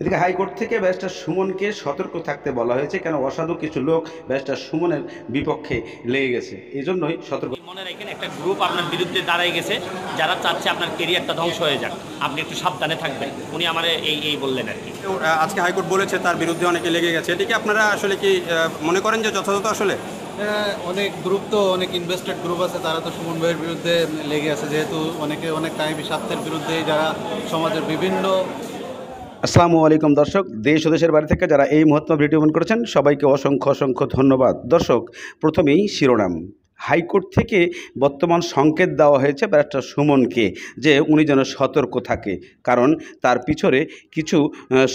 এদিকে হাইকোর্ট থেকে ব্যারিস্টার সুমনকে সতর্ক থাকতে বলা হয়েছে, কেন অসাধু কিছু লোক ব্যারিস্টার সুমনের বিপক্ষে লেগে গেছে, এই জন্যই সতর্ক। মনে রাখেন একটা গ্রুপ আপনার বিরুদ্ধে দাঁড়ায় গেছে, যারা চাচ্ছে আপনার কেরিয়ারটা ধ্বংস হয়ে যাক, আপনি একটু সাবধানে থাকবেন। উনি আমার এই বললেন আর কি। আজকে হাইকোর্ট বলেছে তার বিরুদ্ধে অনেকে লেগে গেছে, এটিকে আপনারা আসলে কি মনে করেন যে যথাযথ? আসলে অনেক গ্রুপ তো অনেক ইনভেস্টেড গ্রুপ আছে, তারা তো সুমন ভাইয়ের বিরুদ্ধে লেগে আছে, যেহেতু অনেকে অনেক টাইম স্বার্থের বিরুদ্ধে যারা সমাজের বিভিন্ন। আসসালামু আলাইকুম দর্শক, দেশ ও দেশের বাড়ি থেকে যারা এই মুহূর্তে ভিডিও অন করেছেন সবাইকে অসংখ্য অসংখ্য ধন্যবাদ। দর্শক, প্রথমেই শিরোনাম। হাইকোর্ট থেকে বর্তমান সংকেত দেওয়া হয়েছে ব্যারিস্টার সুমনকে যে উনি যেন সতর্ক থাকে, কারণ তার পিছনে কিছু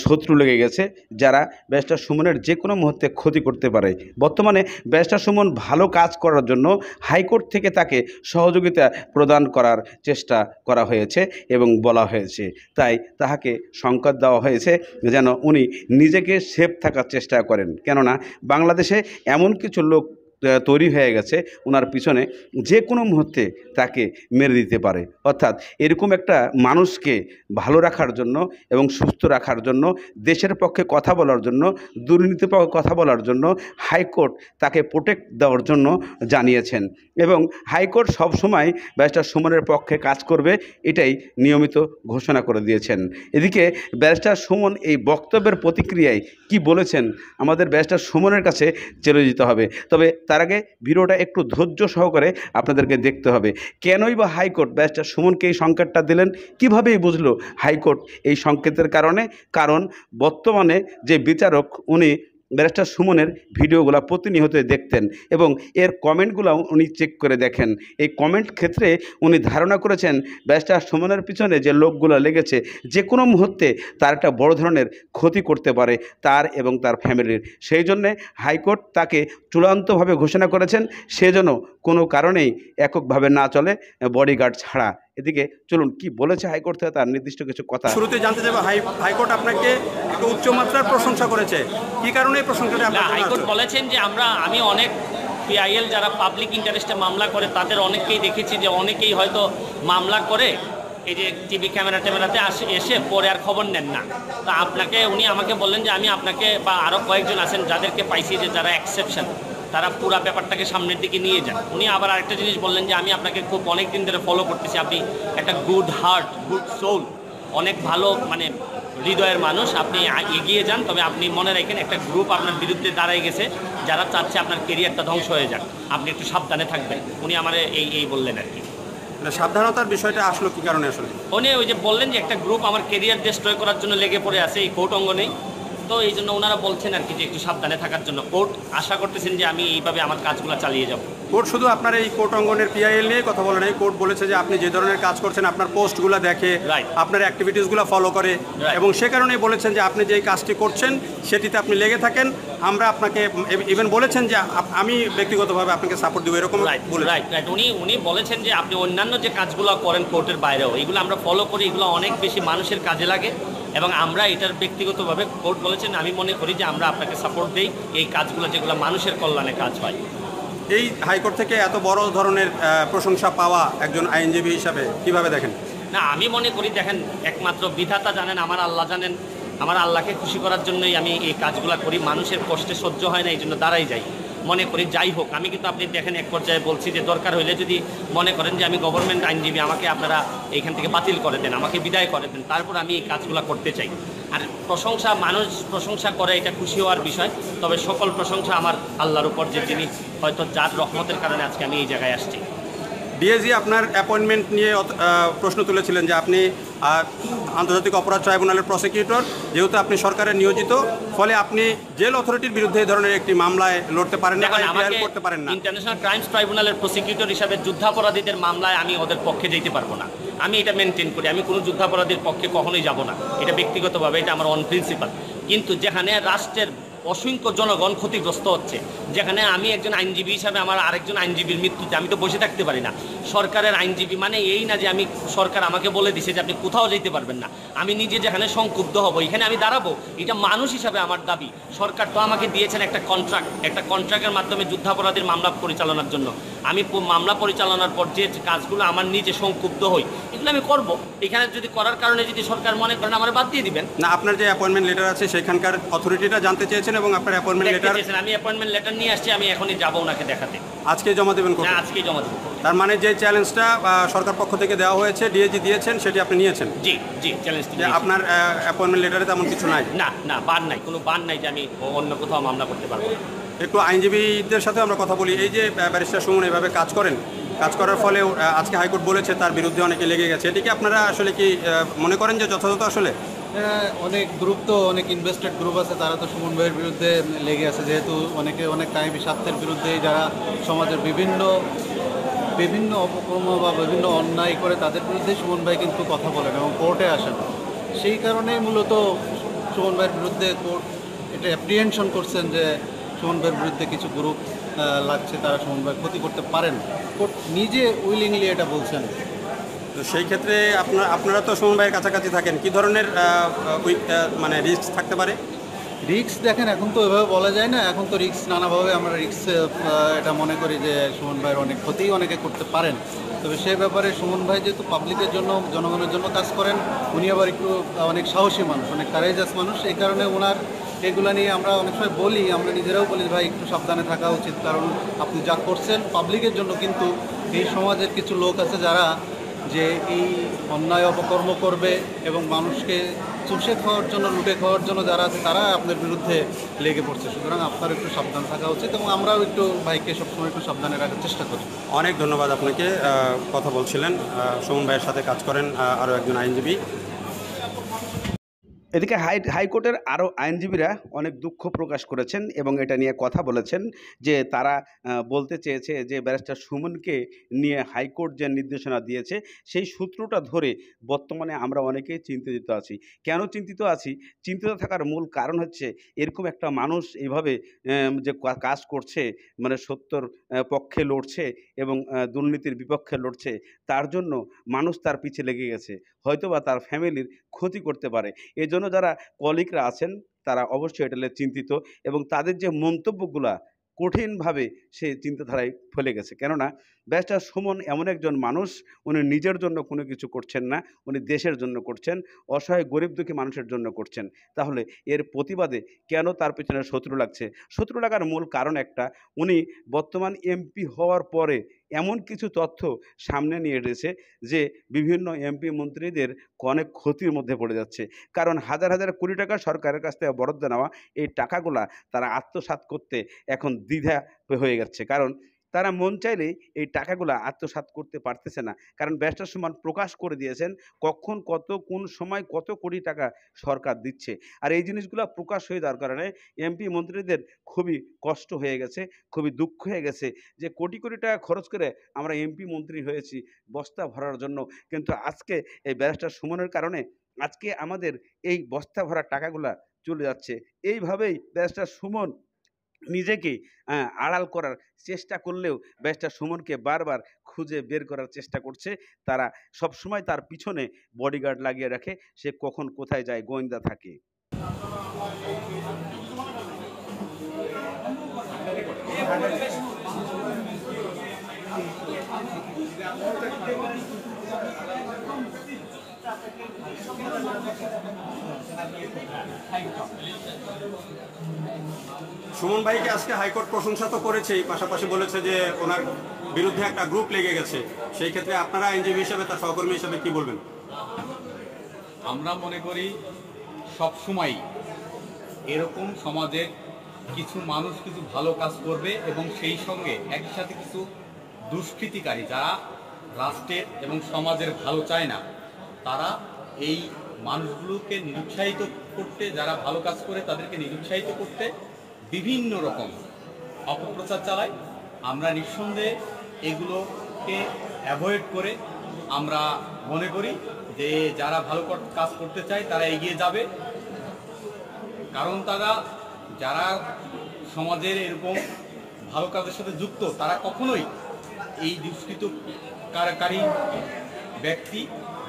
শত্রু লেগে গেছে যারা ব্যারিস্টার সুমনের যে কোনো মুহূর্তে ক্ষতি করতে পারে। বর্তমানে ব্যারিস্টার সুমন ভালো কাজ করার জন্য হাইকোর্ট থেকে তাকে সহযোগিতা প্রদান করার চেষ্টা করা হয়েছে এবং বলা হয়েছে, তাই তাহাকে সংকেত দেওয়া হয়েছে যেন উনি নিজেকে সেফ থাকার চেষ্টা করেন। কেননা বাংলাদেশে এমন কিছু লোক তৈরি হয়ে গেছে, ওনার পিছনে যে কোনো মুহূর্তে তাকে মেরে দিতে পারে। অর্থাৎ এরকম একটা মানুষকে ভালো রাখার জন্য এবং সুস্থ রাখার জন্য, দেশের পক্ষে কথা বলার জন্য, দুর্নীতির পক্ষে কথা বলার জন্য হাইকোর্ট তাকে প্রোটেক্ট দেওয়ার জন্য জানিয়েছেন এবং হাইকোর্ট সবসময় ব্যারিস্টার সুমনের পক্ষে কাজ করবে, এটাই নিয়মিত ঘোষণা করে দিয়েছেন। এদিকে ব্যারিস্টার সুমন এই বক্তব্যের প্রতিক্রিয়ায় কি বলেছেন আমাদের ব্যারিস্টার সুমনের কাছে চলে যেতে হবে। তবে তার আগে ভিডিওটা একটু ধৈর্য সহকারে আপনাদেরকে দেখতে হবে। কেনই বা হাইকোর্ট ব্যারিস্টার সুমনকে এই সংকেতটা দিলেন, কীভাবেই বুঝলো হাইকোর্ট এই সংকেতের কারণে? কারণ বর্তমানে যে বিচারক উনি ব্যারিস্টার সুমনের ভিডিওগুলো প্রতিনিয়ত দেখতেন এবং এর কমেন্টগুলো উনি চেক করে দেখেন। এই কমেন্ট ক্ষেত্রে উনি ধারণা করেছেন ব্যারিস্টার সুমনের পিছনে যে লোকগুলো লেগেছে যে কোনো মুহূর্তে তার একটা বড় ধরনের ক্ষতি করতে পারে তার এবং তার ফ্যামিলির। সেই জন্যে হাইকোর্ট তাকে চূড়ান্তভাবে ঘোষণা করেছেন সে যেন কোনো কারণেই এককভাবে না চলে, বডিগার্ড ছাড়া। এদিকে চলুন কি বলেছে হাইকোর্ট থেকে তার নির্দিষ্ট কিছু কথা। শুরুতে জানতে চাইবো, হাইকোর্ট আপনাকে একটু উচ্চমাত্রার প্রশংসা করেছে, কি কারণে এই প্রশংসাটা? হাইকোর্ট বলেছেন যে আমি অনেক পিআইএল যারা পাবলিক ইন্টারেস্টে মামলা করে তাদের অনেককেই দেখেছি যে অনেকেই হয়তো মামলা করে এই যে টিভি ক্যামেরাতে এসে পরে আর খবর নেন না। তা উনি আমাকে বললেন যে আমি আপনাকে বা আরও কয়েকজন আছেন যাদেরকে পাইছি যে যারা এক্সেপশন, তারা পুরো ব্যাপারটাকে সামনের দিকে নিয়ে যান। উনি আবার আরেকটা জিনিস বললেন যে আমি আপনাকে খুব অনেক দিন ধরে ফলো করতেছি, আপনি একটা গুড হার্ট, গুড সোল, অনেক ভালো হৃদয়ের মানুষ, আপনি এগিয়ে যান। তবে আপনি মনে রাখেন একটা গ্রুপ আপনার বিরুদ্ধে দাঁড়ায় গেছে, যারা চাচ্ছে আপনার কেরিয়ারটা ধ্বংস হয়ে যাক, আপনি একটু সাবধানে থাকবেন। উনি আমার এই বললেন আর কি। সাবধানতার বিষয়টা আসলো কি কারণে? আসলে উনি ওই যে বললেন যে একটা গ্রুপ আমার কেরিয়ার ডিস্ট্রয় করার জন্য লেগে পড়ে আছে এই কোর্ট অঙ্গনেই, তো এই জন্য ওনারা বলছেন আর কি যে একটু সাবধানে থাকার জন্য। কোর্ট আশা করতেছেন যে আমি এইভাবে আমার কাজগুলো চালিয়ে যাব। কোর্ট শুধু আপনার এই কোর্ট অঙ্গনের পিআইএল নিয়ে কথা বলে নাই, কোর্ট বলেছে যে আপনি যে ধরনের কাজ করছেন, আপনার পোস্টগুলো দেখে, আপনার অ্যাক্টিভিটিসগুলো ফলো করে, এবং সে কারণেই বলেছেন যে আপনি যে কাজটি করছেন সেটিতে আপনি লেগে থাকেন, আমরা আপনাকে ইভেন বলেছেন যে আমি ব্যক্তিগতভাবে আপনাকে সাপোর্ট দেবো, এরকম। রাইট। উনি বলেছেন যে আপনি অন্যান্য যে কাজগুলো করেন কোর্টের বাইরেও, এগুলো আমরা ফলো করি, এগুলো অনেক বেশি মানুষের কাজে লাগে এবং আমরা এটার ব্যক্তিগতভাবে, কোর্ট বলেছেন, আমি মনে করি যে আমরা আপনাকে সাপোর্ট দিই এই কাজগুলো যেগুলো মানুষের কল্যাণে কাজ হয়। এই হাইকোর্ট থেকে এত বড় ধরনের প্রশংসা পাওয়া একজন আইনজীবী হিসাবে কিভাবে দেখেন? না, আমি মনে করি দেখেন, একমাত্র বিধাতা জানেন, আমার আল্লাহ জানেন, আমার আল্লাহকে খুশি করার জন্যই আমি এই কাজগুলো করি। মানুষের কষ্টে সহ্য হয় না, এই জন্য দাঁড়াই যাই। মনে করি যাই হোক, আমি কিন্তু আপনি দেখেন এক পর্যায়ে বলছি যে দরকার হইলে যদি মনে করেন যে আমি গভর্নমেন্ট আইনজীবী, আমাকে আপনারা এইখান থেকে বাতিল করে দেন, আমাকে বিদায় করে দেন, তারপর আমি এই কাজগুলো করতে চাই। আর প্রশংসা, মানুষ প্রশংসা করে, এটা খুশি হওয়ার বিষয়, তবে সকল প্রশংসা আমার আল্লাহর উপর, যে তিনি হয়তো যার রহমতের কারণে আজকে আমি এই জায়গায় আসছি। ডিএজি আপনার অ্যাপয়েন্টমেন্ট নিয়ে প্রশ্ন তুলেছিলেন যে আপনি আন্তর্জাতিক অপরাধ ট্রাইব্যুনালের প্রসিকিউটর, যেহেতু আপনি সরকারের নিয়োজিত, ফলে আপনি জেল অথরিটির বিরুদ্ধে এই ধরনের একটি মামলায় লড়তে পারেন না, করতে পারেন না। ইন্টারন্যাশনাল ক্রাইমস ট্রাইব্যুনালের প্রসিকিউটর হিসাবে যুদ্ধাপরাধীদের মামলায় আমি ওদের পক্ষে যেতে পারবো না, আমি এটা মেনটেন করি। আমি কোনো যুদ্ধাপরাধীর পক্ষে কখনোই যাব না, এটা ব্যক্তিগতভাবে, এটা আমার অন প্রিন্সিপাল। কিন্তু যেখানে রাষ্ট্রের অসংখ্য জনগণ ক্ষতিগ্রস্ত হচ্ছে, যেখানে আমি একজন আইনজীবী হিসাবে আমার আরেকজন আইনজীবীর মৃত্যুতে আমি তো বসে থাকতে পারি না। সরকারের আইনজীবী মানে এই না যে আমি সরকার আমাকে বলে দিছে যে আপনি কোথাও যেতে পারবেন না, আমি নিজে যেখানে সংক্ষুব্ধ হব এখানে আমি দাঁড়াবো, এটা মানুষ হিসাবে আমার দাবি। সরকার তো আমাকে দিয়েছেন একটা কন্ট্রাক্টের মাধ্যমে যুদ্ধাপরাধীর মামলা পরিচালনার জন্য। আমি মামলা পরিচালনার পর যে কাজগুলো আমার নিজে সংক্ষুব্ধ হই এগুলো আমি করব। এখানে যদি করার কারণে যদি সরকার মনে করেন আমার বাদ দিয়ে দিবেন না, আপনার যে অ্যাপয়েন্টমেন্ট লেটার আছে সেখানকার অথরিটিটা জানতে চেয়েছেন এবং আপনার অ্যাপয়েন্টমেন্ট লেটার আমি অ্যাপয়েন্টমেন্ট লেটার নিয়ে আসছি, আমি এখনই যাবো ওনাকে দেখাতে। আজকে জমা দেবেন? না, আজকেই জমা দেবো। তার মানে যে চ্যালেঞ্জটা সরকার পক্ষ থেকে দেওয়া হয়েছে, ডিএজি দিয়েছেন, সেটি আপনি নিয়েছেন? জি জি, চ্যালেঞ্জ। আপনার অ্যাপয়েন্টমেন্ট লেটারে তেমন কিছু নাই? না না, বান নাই, কোনো বান নাই যে আমি অন্য কোথাও মামলা করতে পারবো। একটু আইনজীবীদের সাথে আমরা কথা বলি। এই যে ব্যারিস্টার সুমন এভাবে কাজ করার ফলে আজকে হাইকোর্ট বলেছে তার বিরুদ্ধে অনেকে লেগে গেছে, এটিকে আপনারা আসলে কি মনে করেন যে যথাযথ? আসলে অনেক গ্রুপ তো অনেক ইনভেস্টেড গ্রুপ আছে, তারা তো সুমন ভাইয়ের বিরুদ্ধে লেগে আছে, যেহেতু অনেক কাহিনী স্বার্থের বিরুদ্ধে যারা সমাজের বিভিন্ন অপকর্ম বা বিভিন্ন অন্যায় করে তাদের বিরুদ্ধে সুমন ভাই কিন্তু কথা বলেন এবং কোর্টে আসেন। সেই কারণেই মূলত সুমন ভাইয়ের বিরুদ্ধে কোর্ট এটা অ্যাপ্রিহেনশন করছেন যে সুমন ভাইয়ের বিরুদ্ধে কিছু গ্রুপ লাগছে, তারা সুমন ভাই ক্ষতি করতে পারেন। কোর্ট নিজে উইলিংলি এটা বলছেন। তো সেই ক্ষেত্রে আপনারা তো সুমন ভাইয়ের কাছাকাছি থাকেন, কী ধরনের মানে রিস্ক থাকতে পারে? রিস্ক দেখেন, এখন তো ওইভাবে বলা যায় না, এখন তো রিস্ক নানাভাবে আমরা রিস্ক এটা মনে করি যে সুমন ভাইয়ের অনেক ক্ষতিই অনেকে করতে পারেন। তবে সে ব্যাপারে সুমন ভাই যেহেতু পাবলিকের জন্য, জনগণের জন্য কাজ করেন, উনি আবার একটু অনেক সাহসী মানুষ, অনেক কারেজাস মানুষ। এই কারণে ওনার এগুলো নিয়ে আমরা অনেক সময় বলি, আমরা নিজেরাও বলি ভাই একটু সাবধানে থাকা উচিত, কারণ আপনি যা করছেন পাবলিকের জন্য, কিন্তু এই সমাজের কিছু লোক আছে যারা যে এই অন্যায় অপকর্ম করবে এবং মানুষকে চুষে খাওয়ার জন্য, লুটে খাওয়ার জন্য যারা আছে তারা আপনার বিরুদ্ধে লেগে পড়ছে। সুতরাং আপনার একটু সাবধান থাকা উচিত এবং আমরাও একটু ভাইকে সবসময় একটু সাবধানে রাখার চেষ্টা করি। অনেক ধন্যবাদ আপনাকে। কথা বলছিলেন সুমন ভাইয়ের সাথে কাজ করেন আরও একজন আইনজীবী। এদিকে হাইকোর্টের আরও আইনজীবীরা অনেক দুঃখ প্রকাশ করেছেন এবং এটা নিয়ে কথা বলেছেন যে তারা বলতে চেয়েছে যে ব্যারিস্টার সুমনকে নিয়ে হাইকোর্ট যে নির্দেশনা দিয়েছে সেই সূত্রটা ধরে বর্তমানে আমরা অনেকেই চিন্তিত আছি। কেন চিন্তিত আছি? চিন্তিত থাকার মূল কারণ হচ্ছে এরকম একটা মানুষ এইভাবে যে কাজ করছে, মানে সত্যর পক্ষে লড়ছে এবং দুর্নীতির বিপক্ষে লড়ছে, তার জন্য মানুষ তার পিছে লেগে গেছে, হয়তোবা তার ফ্যামিলির ক্ষতি করতে পারে। এজন্য যারা কলিগরা আছেন তারা অবশ্যই এটা নিয়ে চিন্তিত এবং তাদের যে মন্তব্যগুলা কঠিনভাবে সে চিন্তাধারায় ফেলে গেছে। কেননা ব্যারিস্টার সুমন এমন একজন মানুষ, উনি নিজের জন্য কোনো কিছু করছেন না, উনি দেশের জন্য করছেন, অসহায় গরিব দুঃখী মানুষের জন্য করছেন। তাহলে এর প্রতিবাদে কেন তার পেছনে শত্রু লাগছে? শত্রু লাগার মূল কারণ একটা, উনি বর্তমান এমপি হওয়ার পরে এমন কিছু তথ্য সামনে নিয়ে এসেছে যে বিভিন্ন এমপি মন্ত্রীদের অনেক ক্ষতির মধ্যে পড়ে যাচ্ছে। কারণ হাজার হাজার কোটি টাকা সরকারের কাছ থেকে বরাদ্দ নেওয়া এই টাকাগুলা তারা আত্মসাৎ করতে এখন দ্বিধা হয়ে যাচ্ছে। কারণ তারা মন চাইলেই এই টাকাগুলা আত্মসাৎ করতে পারতেছে না। কারণ ব্যারিস্টার সুমন প্রকাশ করে দিয়েছেন কখন কত কোন সময় কত কোটি টাকা সরকার দিচ্ছে। আর এই জিনিসগুলো প্রকাশ হয়ে যাওয়ার কারণে এমপি মন্ত্রীদের খুবই কষ্ট হয়ে গেছে, খুবই দুঃখ হয়ে গেছে যে কোটি কোটি টাকা খরচ করে আমরা এমপি মন্ত্রী হয়েছি বস্তা ভরার জন্য, কিন্তু আজকে এই ব্যারিস্টার সুমনের কারণে আজকে আমাদের এই বস্তা ভরা টাকাগুলা চলে যাচ্ছে। এইভাবেই ব্যারিস্টার সুমন নিজেকে আড়াল করার চেষ্টা করলেও ব্যারিস্টার সুমনকে বারবার খুঁজে বের করার চেষ্টা করছে। তারা সবসময় তার পিছনে বডিগার্ড লাগিয়ে রাখে, সে কখন কোথায় যায় গোয়েন্দা থাকে। সুমন ভাইকে আজকে হাইকোর্ট প্রশংসা তো করেছেই, পাশাপাশি বলেছে যে ওনার বিরুদ্ধে একটা গ্রুপ লেগে গেছে। সেই ক্ষেত্রে আপনারা আইনজীবী হিসেবে, তার সহকর্মী হিসেবে কি বলবেন? আমরা মনে করি সবসময় এরকম সমাজে কিছু মানুষ কিছু ভালো কাজ করবে এবং সেই সঙ্গে একই সাথে কিছু দুষ্কৃতিকারী যারা রাষ্ট্রের এবং সমাজের ভালো চায় না, তারা এই মানুষগুলোকে নিরুৎসাহিত করতে, যারা ভালো কাজ করে তাদেরকে নিরুৎসাহিত করতে বিভিন্ন রকম অপপ্রচার চালায়। আমরা নিঃসন্দেহে এগুলোকে অ্যাভয়েড করে আমরা মনে করি যে যারা ভালো কাজ করতে চায় তারা এগিয়ে যাবে, কারণ তারা যারা সমাজের এরকম ভালো কাজের সাথে যুক্ত তারা কখনোই এই দুষ্কৃতকারী ব্যক্তি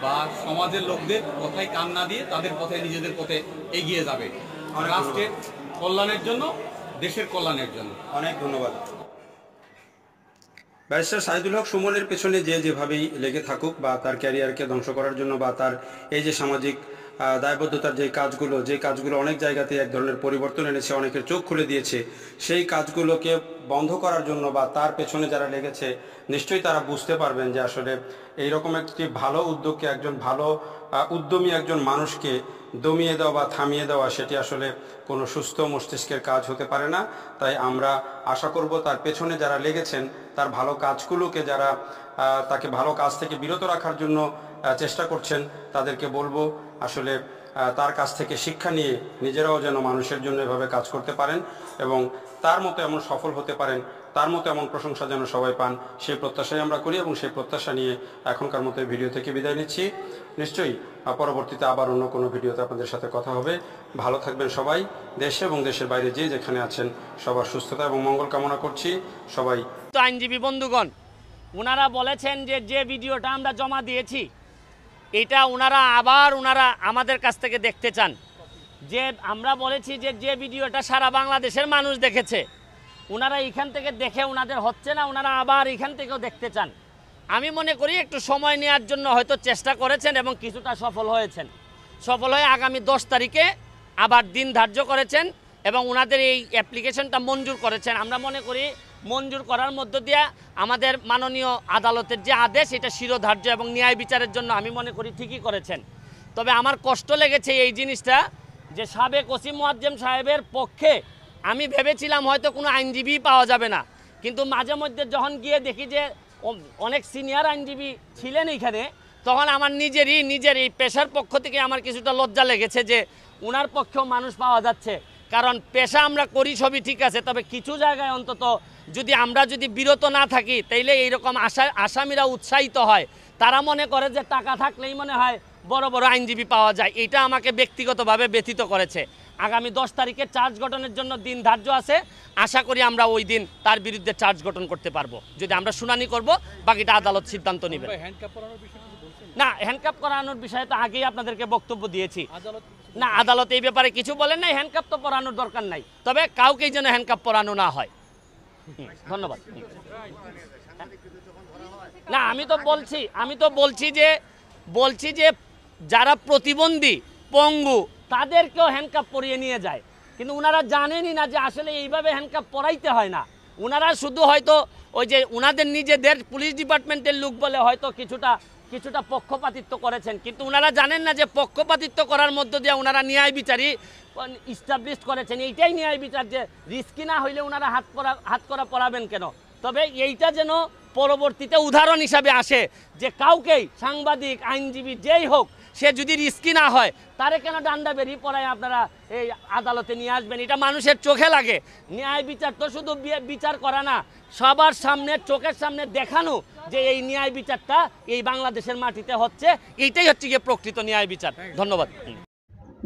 বা সমাজের লোকদের কথায় কান না দিয়ে তাদের পথে নিজেদের পথে এগিয়ে যাবে রাষ্ট্রের কল্যাণের জন্য, দেশের কল্যাণের জন্য। অনেক ধন্যবাদ। ব্যারিস্টার সাইদুল হক সুমনের পেছনে যেভাবেই লেগে থাকুক বা তার ক্যারিয়ারকে ধ্বংস করার জন্য বা তার এই যে সামাজিক দায়বদ্ধতার যে কাজগুলো অনেক জায়গাতে এক ধরনের পরিবর্তন এনেছে, অনেকের চোখ খুলে দিয়েছে, সেই কাজগুলোকে বন্ধ করার জন্য বা তার পেছনে যারা লেগেছে নিশ্চয়ই তারা বুঝতে পারবেন যে আসলে এইরকম একটি ভালো উদ্যোগকে, একজন ভালো উদ্যমী একজন মানুষকে দমিয়ে দেওয়া বা থামিয়ে দেওয়া সেটি আসলে কোনো সুস্থ মস্তিষ্কের কাজ হতে পারে না। তাই আমরা আশা করব তার পেছনে যারা লেগেছেন, তার ভালো কাজগুলোকে যারা তাকে ভালো কাজ থেকে বিরত রাখার জন্য চেষ্টা করছেন, তাদেরকে বলবো আসলে তার কাছ থেকে শিক্ষা নিয়ে নিজেরাও যেন মানুষের জন্য এভাবে কাজ করতে পারেন এবং তার মতো এমন সফল হতে পারেন, তার মতো এমন প্রশংসা যেন সবাই পান, সেই প্রত্যাশাই আমরা করি এবং সেই প্রত্যাশা নিয়ে এখনকার মতো ভিডিও থেকে বিদায় নিচ্ছি। নিশ্চয়ই পরবর্তীতে আবার অন্য কোনো ভিডিওতে আপনাদের সাথে কথা হবে। ভালো থাকবেন সবাই। দেশে এবং দেশের বাইরে যে যেখানে আছেন সবার সুস্থতা এবং মঙ্গল কামনা করছি। সবাই তো আইনজীবী বন্ধুগণ, ওনারা বলেছেন যে ভিডিওটা আমরা জমা দিয়েছি এটা ওনারা আমাদের কাছ থেকে দেখতে চান। যে আমরা বলেছি যে ভিডিওটা সারা বাংলাদেশের মানুষ দেখেছে, ওনারা এখান থেকে দেখে ওনাদের হচ্ছে না, ওনারা আবার এখান থেকেও দেখতে চান। আমি মনে করি একটু সময় নেওয়ার জন্য হয়তো চেষ্টা করেছেন এবং কিছুটা সফল হয়েছেন। সফল হয়ে আগামী 10 তারিখে আবার দিন ধার্য করেছেন এবং ওনাদের এই অ্যাপ্লিকেশনটা মঞ্জুর করেছেন। আমরা মনে করি মঞ্জুর করার মধ্য দিয়ে আমাদের মাননীয় আদালতের যে আদেশ এটা শিরোধার্য এবং ন্যায় বিচারের জন্য আমি মনে করি ঠিকই করেছেন। তবে আমার কষ্ট লেগেছে এই জিনিসটা যে সাবেক ওসি মুয়াজ্জেম সাহেবের পক্ষে আমি ভেবেছিলাম হয়তো কোনো আইনজীবী পাওয়া যাবে না, কিন্তু মাঝে মধ্যে যখন গিয়ে দেখি যে অনেক সিনিয়র আইনজীবী ছিলেন এইখানে, তখন আমার নিজের এই পেশার পক্ষ থেকে আমার কিছুটা লজ্জা লেগেছে যে ওনার পক্ষেও মানুষ পাওয়া যাচ্ছে। কারণ পেশা আমরা করি সবই ঠিক আছে, তবে কিছু জায়গায় অন্তত আমরা যদি বিরত না থাকি তাইলে এইরকম আসামিরা উৎসাহিত হয়, তারা মনে করে যে টাকা থাকলেই মনে হয় বড় বড় আইনজীবী পাওয়া যায়। এটা আমাকে ব্যক্তিগতভাবে ব্যথিত করেছে। আগামী 10 তারিখে চার্জ গঠনের জন্য দিন ধার্য আছে। আশা করি আমরা ওই দিন তার বিরুদ্ধে চার্জ গঠন করতে পারবো, যদি আমরা শুনানি করব, বাকিটা আদালত সিদ্ধান্ত নেবে। না, হ্যান্ডকাপ করানোর বিষয়ে তো আগেই আপনাদেরকে বক্তব্য দিয়েছি। না, আদালত এই ব্যাপারে কিছু বলেন নাই, হ্যান্ডকাপ তো পরানোর দরকার নাই, তবে কাউকেই যেন হ্যান্ডকাপ পরানো না হয়। ধন্যবাদ। না, আমি তো বলছি যে যারা প্রতিবন্ধী, পঙ্গু, তাদেরকেও হ্যান্ডকাপ পরিয়ে নিয়ে যায়, কিন্তু ওনারা জানেনই না যে আসলে এইভাবে হ্যান্ডকাপ পরাইতে হয় না। ওনারা শুধু হয়তো ওই যে ওনাদের নিজেদের পুলিশ ডিপার্টমেন্টের লোক বলে হয়তো কিছুটা পক্ষপাতিত্ব করেছেন, কিন্তু ওনারা জানেন না যে পক্ষপাতিত্ব করার মধ্য দিয়ে ওনারা ন্যায় বিচারই ইস্টাবলিশ করেছেন। এইটাই ন্যায় বিচার, যে রিস্কি না হইলে ওনারা হাত করা পড়াবেন কেন। তবে এইটা যেন পরবর্তীতে উদাহরণ হিসাবে আসে যে কাউকেই, সাংবাদিক, আইনজীবী, যেই হোক, সে যদি রিস্কি না হয় তারে কেন ডান্ডা বেরিয়ে পড়ায় আপনারা এই আদালতে নিয়ে আসবেন। এটা মানুষের চোখে লাগে। ন্যায় বিচার তো শুধু বিচার করা না, সবার সামনে, চোখের সামনে দেখানো যে এই ন্যায় বিচারটা এই বাংলাদেশের মাটিতে হচ্ছে, এইটাই হচ্ছে গিয়ে প্রকৃত ন্যায় বিচার। ধন্যবাদ।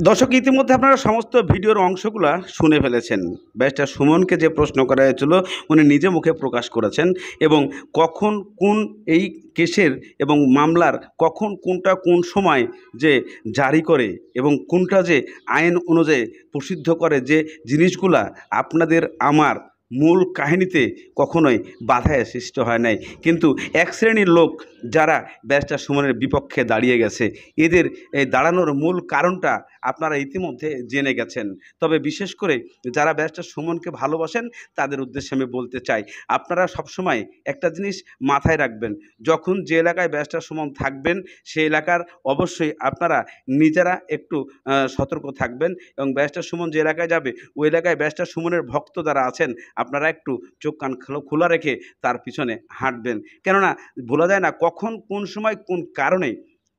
দর্শক, ইতিমধ্যে আপনারা সমস্ত ভিডিওর অংশগুলো শুনে ফেলেছেন। ব্যারিস্টার সুমনকে যে প্রশ্ন করা হয়েছিল উনি নিজে মুখে প্রকাশ করেছেন এবং কখন কোন এই কেসের এবং মামলার কখন কোনটা কোন সময় যে জারি করে এবং কোনটা যে আইন অনুযায়ী প্রসিদ্ধ করে, যে জিনিসগুলা আপনাদের আমার মূল কাহিনীতে কখনোই বাধায় সৃষ্টি হয় নাই। কিন্তু এক শ্রেণীর লোক যারা ব্যারিস্টার সুমনের বিপক্ষে দাঁড়িয়ে গেছে, এদের এই দাঁড়ানোর মূল কারণটা আপনারা ইতিমধ্যে জেনে গেছেন। তবে বিশেষ করে যারা ব্যারিস্টার সুমনকে ভালোবাসেন তাদের উদ্দেশ্যে আমি বলতে চাই, আপনারা সবসময় একটা জিনিস মাথায় রাখবেন, যখন যে এলাকায় ব্যারিস্টার সুমন থাকবেন সেই এলাকার অবশ্যই আপনারা নিজেরা একটু সতর্ক থাকবেন এবং ব্যারিস্টার সুমন যে এলাকায় যাবে ওই এলাকায় ব্যারিস্টার সুমনের ভক্ত যারা আছেন আপনারা একটু চোখ কান খোলা রেখে তার পিছনে হাঁটবেন। কেননা বলা যায় না কখন কোন সময় কোন কারণে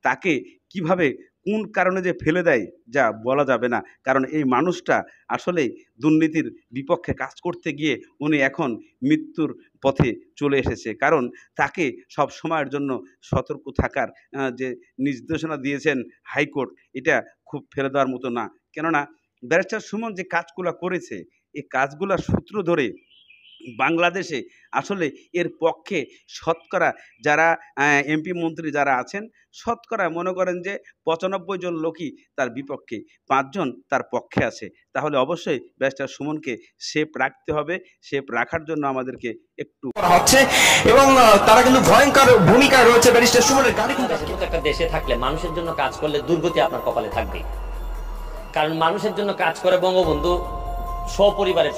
তাকে কিভাবে কোন কারণে যে ফেলে দেয় যা বলা যাবে না। কারণ এই মানুষটা আসলেই দুর্নীতির বিপক্ষে কাজ করতে গিয়ে উনি এখন মৃত্যুর পথে চলে এসেছে। কারণ তাকে সব সময়ের জন্য সতর্ক থাকার যে নির্দেশনা দিয়েছেন হাইকোর্ট, এটা খুব ফেলে দেওয়ার মতো না। কেননা ব্যারিস্টার সুমন যে কাজগুলো করেছে, এই কাজগুলোর সূত্র ধরে বাংলাদেশে আসলে এর পক্ষে শতকরা যারা এমপি মন্ত্রী যারা আছেন, শতকরা মনে করেন যে 95 জন লোকই তার বিপক্ষে, 5 জন তার পক্ষে আছে। তাহলে অবশ্যই ব্যারিস্টার সুমনকে সেফ রাখতে হবে। সেফ রাখার জন্য আমাদেরকে একটু করা হচ্ছে এবং তারা কিন্তু ভয়ঙ্কর ভূমিকায় রয়েছে ব্যারিস্টার সুমনের গাড়ি কিন্তু একটা দেশে থাকলে মানুষের জন্য কাজ করলে দুর্গতি আপনার কপালে থাকবে, কারণ মানুষের জন্য কাজ করে বঙ্গবন্ধু সপরিবারে